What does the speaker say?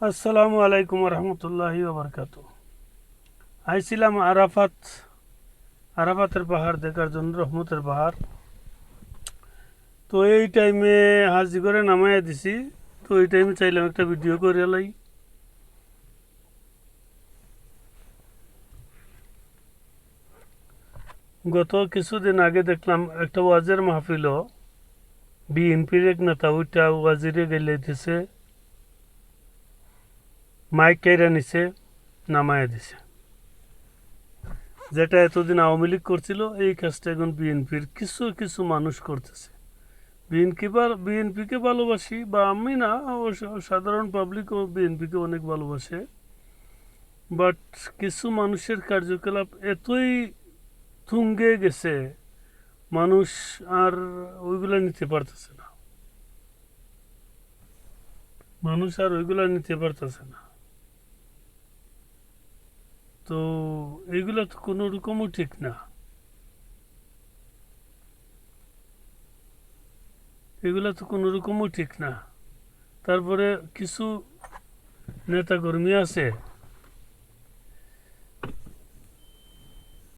আসসালামু আলাইকুম রহমতুল্লাহি ওবরকাতু। আইছিলাম আরাফাতের পাহাড় দেখার জন্য, রহমতের পাহাড়। তো এই টাইমে হাজি করে নামাইয়া দিছি। তো এই টাইমে চাইলাম একটা ভিডিও করে লাই। গত কিছুদিন আগে দেখলাম একটা ওয়াজের মাহফিল, বিএনপির এক নেতা ওইটা ওয়াজিরে গেলে দিছে, মাইক কাইরা নিছে, নামাইয়া দিছে। যেটা এতদিন আওয়ামী লীগ করছিল, এই কাজটা এখন বিএনপির কিছু কিছু মানুষ করতেছে। বিএনপিকে ভালোবাসি, বা আমি না, অবশ্য সাধারণ পাবলিকও বিএনপিকে অনেক ভালোবাসে। বাট কিছু মানুষের কার্যকলাপ এতই তুঙ্গে গেছে, মানুষ আর ওইগুলা নিতে পারতেছে না। মানুষ আর ওইগুলা নিতে পারতেছে না। তো এইগুলা তো কোনো রকমও ঠিক না। এগুলা তো কোনো রকমও ঠিক না। তারপরে কিছু নেতাকর্মী আছে,